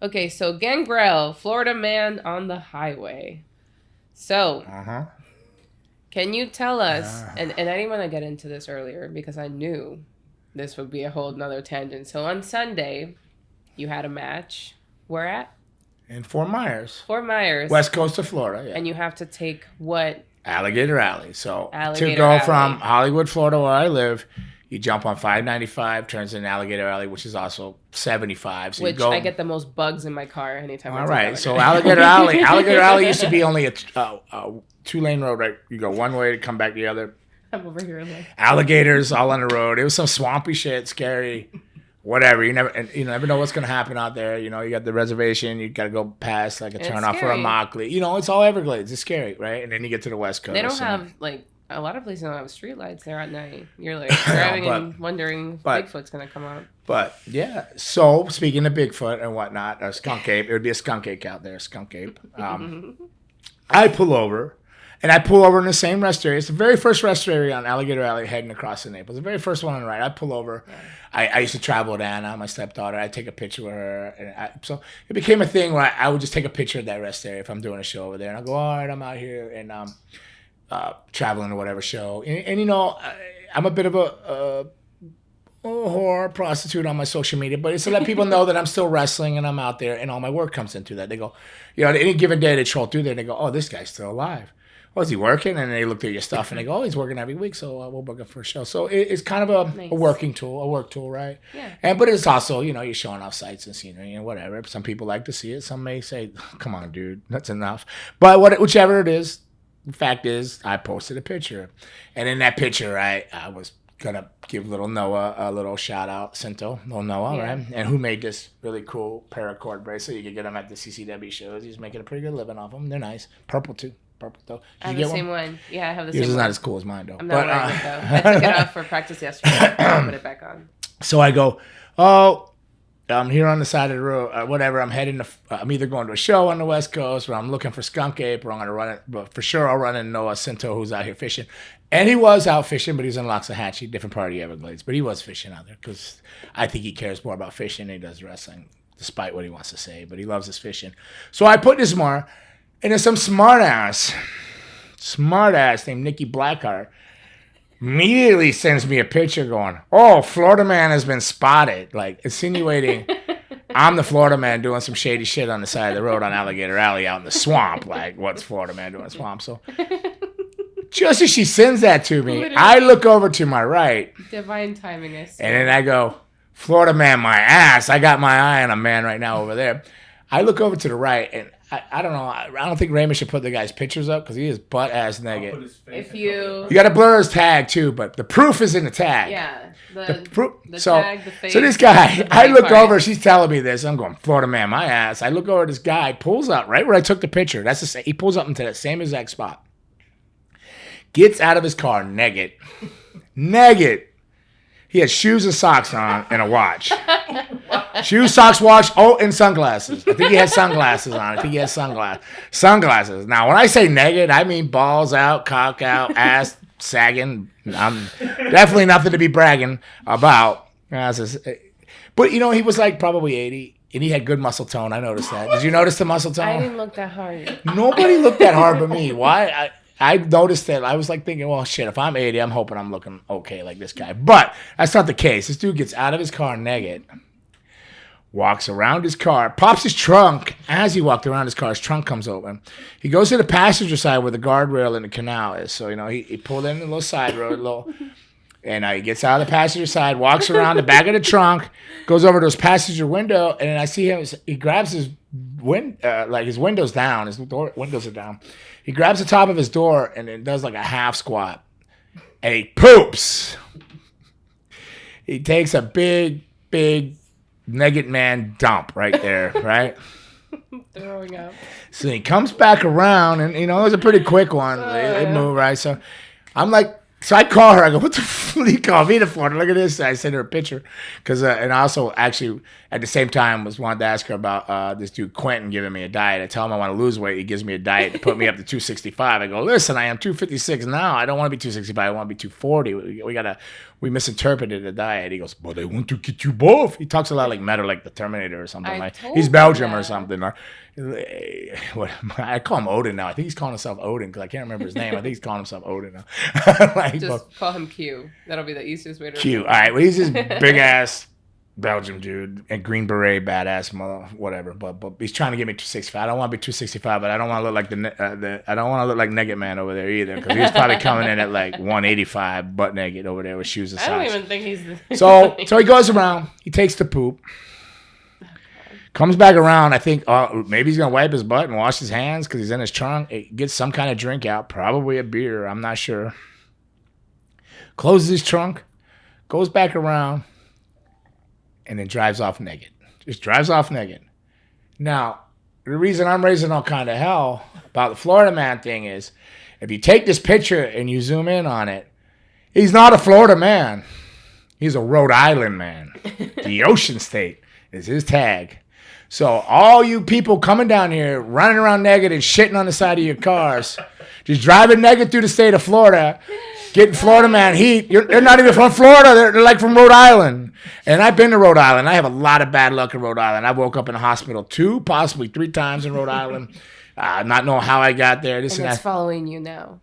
Okay, so Gangrel, Florida man on the highway. So, can you tell us, and I didn't want to get into this earlier because I knew this would be a whole nother tangent. So on Sunday, you had a match. Where at? In Fort Myers. Fort Myers. West coast of Florida, yeah. And you have to take what? Alligator Alley. So Alligator to go Alley. from Hollywood, Florida, where I live, you jump on 595, turns into Alligator Alley, which is also 75. So Which you go, I get the most bugs in my car anytime I all take right. So Alligator Alligator Alley used to be only a 2-lane road, right? You go one way to come back the other. I'm over here like Alligators all on the road. It was some swampy shit, scary. Whatever, you never know what's gonna happen out there. You got the reservation. You got to go past like a turnoff for a Mockley. It's all Everglades. It's scary, right? And then you get to the West Coast. They don't have like a lot of places don't have street lights there at night. You're like driving and wondering if Bigfoot's gonna come out. But yeah, so speaking of Bigfoot and whatnot, a skunk ape. It would be a skunk ape out there. Skunk ape. I pull over. And I pull over in the same rest area. It's the very first rest area on Alligator Alley heading across the Naples. The very first one on the right. I pull over. Yeah. I used to travel with Anna, my stepdaughter. I'd take a picture with her. And so it became a thing where I would just take a picture of that rest area if I'm doing a show over there. And I'll go, all right, I'm out here and traveling to whatever show. And I'm a bit of a whore, prostitute on my social media, but it's to let people know that I'm still wrestling and I'm out there and all my work comes into that. They go, any given day they troll through there and they go, oh, this guy's still alive. Oh, is he working? And they look at your stuff and they go, oh, he's working every week, so we'll book him for a show. So it's kind of a working tool, a work tool, right? Yeah. But it's also, you're showing off sights and scenery and whatever. Some people like to see it. Some may say, come on, dude, that's enough. But whichever it is, the fact is, I posted a picture. And in that picture, I was going to give little Noah a little shout out, Cinto, little Noah, right? And who made this really cool paracord bracelet. You can get them at the CCW shows. He's making a pretty good living off them. They're nice. Purple, too. Though. I have the same one. Yeah, I have the same one. Yours is not as cool as mine, though. I'm not wearing it, though. I took it off for practice yesterday. I'll put it back on. So I go, I'm here on the side of the road, whatever. I'm either going to a show on the West Coast or I'm looking for skunk ape or I'm going to run it. But for sure, I'll run into Noah Cinto, who's out here fishing. And he was out fishing, but he was in Loxahatchee, different part of the Everglades. But he was fishing out there because I think he cares more about fishing than he does wrestling, despite what he wants to say. But he loves his fishing. So I put this more. And there's some smart ass named Nikki Blackheart immediately sends me a picture going, oh, Florida man has been spotted. Like insinuating I'm the Florida man doing some shady shit on the side of the road on Alligator Alley out in the swamp. Like, what's Florida man doing in the swamp? So just as she sends that to me, literally. I look over to my right. Divine timing, I see. And then I go, Florida man, my ass. I got my eye on a man right now over there. I look over to the right and I don't know. I don't think Raymond should put the guy's pictures up because he is butt ass naked. If you got to blur his tag too, but the proof is in the tag. Yeah, the tag, the face. So this guy, I look over. She's telling me this. I'm going, Florida man, my ass. I look over. This guy pulls up right where I took the picture. That's the same. He pulls up into that same exact spot. Gets out of his car naked. He had shoes and socks on and a watch. Shoes, socks, watch, and sunglasses. I think he had sunglasses on. Sunglasses. Now, when I say naked, I mean balls out, cock out, ass sagging. I'm definitely nothing to be bragging about. But, he was like probably 80, and he had good muscle tone. I noticed that. Did you notice the muscle tone? I didn't look that hard. Nobody looked that hard but me. Why? I noticed that. I was like thinking, well, shit, if I'm 80, I'm hoping I'm looking okay like this guy. But that's not the case. This dude gets out of his car naked, walks around his car, pops his trunk. As he walked around his car, his trunk comes open. He goes to the passenger side where the guardrail in the canal is. So, he pulled in a little side road, and he gets out of the passenger side, walks around the back of the trunk, goes over to his passenger window, and then I see him, he grabs his his window's down, his door windows are down. He grabs the top of his door and then does like a half squat. And he poops. He takes a big naked man dump right there, right? Throwing up. So he comes back around and, it was a pretty quick one. They move, right? So I'm like So I call her. I go, what the f*** do you call me to Florida? Look at this. I sent her a picture. And I also actually, at the same time, wanted to ask her about this dude Quentin giving me a diet. I tell him I want to lose weight. He gives me a diet to put me up to 265. I go, listen, I am 256 now. I don't want to be 265. I want to be 240. We misinterpreted the diet. He goes, but I want to get you both. He talks a lot like Metal, like the Terminator or something. He's Belgium or something. I call him Odin now. I think he's calling himself Odin because I can't remember his name. I think he's calling himself Odin now. Just call him Q. That'll be the easiest way to Q. All right. Well, he's this big ass Belgium dude and Green Beret badass mother, whatever. But he's trying to get me 265. I don't want to be 265, but I don't want to look like I don't want to look like Naked Man over there either because he's probably coming in at like 185 butt naked over there with shoes and socks. I don't even think he's. So he goes around. He takes the poop. Comes back around, I think maybe he's going to wipe his butt and wash his hands because he's in his trunk. It gets some kind of drink out, probably a beer. I'm not sure. Closes his trunk, goes back around, and then drives off naked. Just drives off naked. Now, the reason I'm raising all kind of hell about the Florida man thing is if you take this picture and you zoom in on it, he's not a Florida man. He's a Rhode Island man. The Ocean State is his tag. So all you people coming down here, running around naked and shitting on the side of your cars, just driving naked through the state of Florida, getting Florida man heat. They're not even from Florida. They're like from Rhode Island. And I've been to Rhode Island. I have a lot of bad luck in Rhode Island. I woke up in the hospital 2, possibly 3 times in Rhode Island, not knowing how I got there. And it's following you now.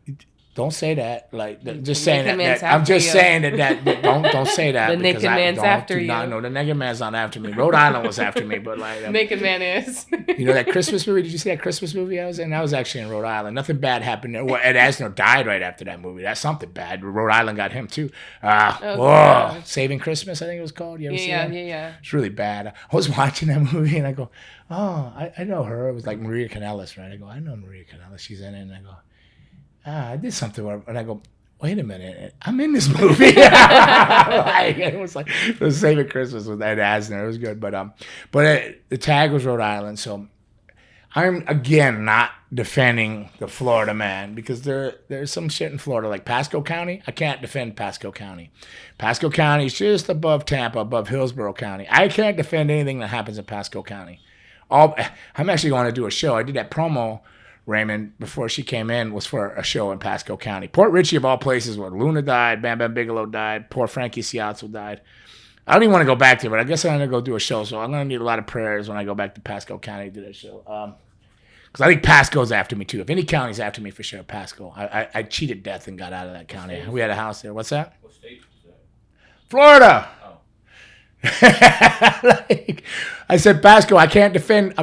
Don't say that. Like, just saying that. I'm just saying that. Don't say that. The naked man's after you. No, the naked man's not after me. Rhode Island was after me, but like naked man is. You know that Christmas movie? Did you see that Christmas movie I was in? That was actually in Rhode Island. Nothing bad happened there. Well, Ed Asner died right after that movie. That's something bad. Rhode Island got him too. Saving Christmas, I think it was called. You ever see that? Yeah. It's really bad. I was watching that movie and I go, oh, I know her. It was like Maria Kanellis, right? I go, I know Maria Kanellis. She's in it, and I go. I did something where, and I go, wait a minute, I'm in this movie. It was like the Saving Christmas with Ed Asner. It was good, but the tag was Rhode Island, so I'm again not defending the Florida man because there's some shit in Florida like Pasco County. I can't defend Pasco County. Pasco County is just above Tampa, above Hillsborough County. I can't defend anything that happens in Pasco County. I'm actually going to do a show. I did that promo. Raymond, before she came in, was for a show in Pasco County. Port Richey, of all places, where Luna died, Bam Bam Bigelow died, poor Frankie Siazzo died. I don't even want to go back there, but I guess I'm going to go do a show, so I'm going to need a lot of prayers when I go back to Pasco County to do that show. Because I think Pasco's after me, too. If any county's after me, for sure, Pasco. I cheated death and got out of that county. We had a house there. What's that? What state is that? Florida! Like, I said Pasco. I can't defend.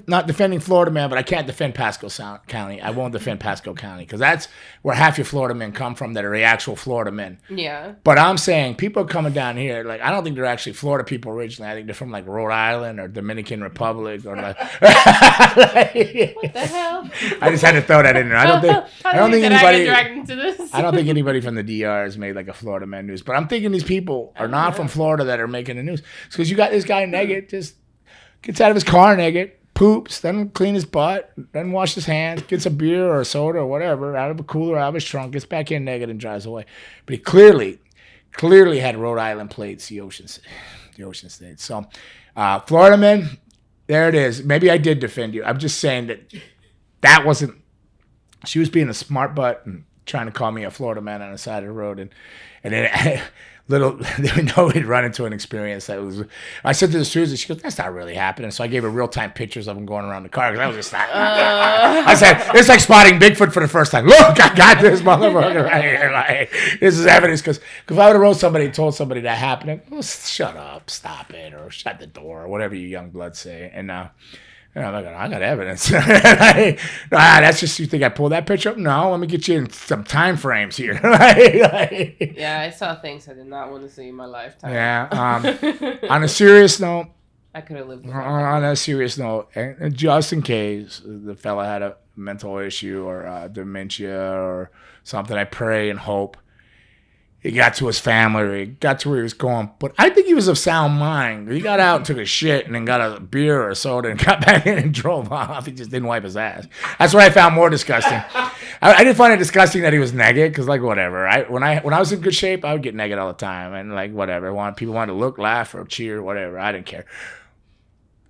Not defending Florida man, but I can't defend Pasco County. I won't defend Pasco County because that's where half your Florida men come from that are the actual Florida men. Yeah. But I'm saying people are coming down here. Like, I don't think they're actually Florida people originally. I think they're from like Rhode Island or Dominican Republic or like. What the hell? I just had to throw that in there. I don't think anybody. I don't think anybody from the DR has made like a Florida man news. But I'm thinking these people are not from Florida that are making the news. It's because you got this guy naked, just gets out of his car naked, poops, doesn't clean his butt, doesn't wash his hands, gets a beer or a soda or whatever out of a cooler, out of his trunk, gets back in naked and drives away. But he clearly had Rhode Island plates, the Ocean State. So, Florida man, there it is. Maybe I did defend you. I'm just saying that wasn't. She was being a smart butt and trying to call me a Florida man on the side of the road, and then. We'd run into an experience that was. I said to the Susan, she goes, "That's not really happening." So I gave her real-time pictures of him going around the car because I was just like, I said, "It's like spotting Bigfoot for the first time. Look, I got this motherfucker right here. Like, this is evidence." Because if I would have wrote somebody and told somebody that happened, well, shut up, stop it, or shut the door, or whatever you young bloods say. And I got evidence. That's just, you think I pulled that picture up? No, let me get you in some time frames here. Yeah, I saw things I did not want to see in my lifetime. Yeah. On a serious note, I could have lived with on a serious note, and just in case the fella had a mental issue or dementia or something, I pray and hope. he got to his family, or he got to where he was going. But I think he was of sound mind. He got out and took a shit and then got a beer or a soda and got back in and drove off. He just didn't wipe his ass. That's what I found more disgusting. I didn't find it disgusting that he was naked, because like whatever. When I was in good shape, I would get naked all the time, and like whatever. People wanted to look, laugh, or cheer, whatever. I didn't care.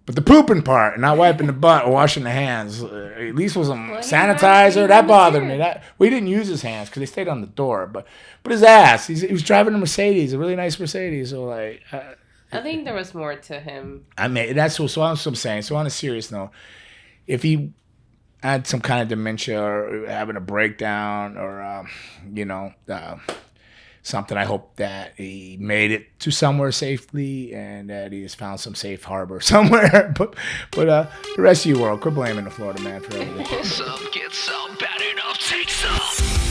But the pooping part, not wiping the butt or washing the hands, at least with some sanitizer, that bothered me. We didn't use his hands because they stayed on the door. But his ass, he was driving a Mercedes, a really nice Mercedes. So like, I think there was more to him. I mean, that's what I'm saying. So on a serious note, if he had some kind of dementia or having a breakdown or something, I hope that he made it to somewhere safely and that he has found some safe harbor somewhere. But the rest of you world, quit blaming the Florida man for everything. Some get some bad enough, take some.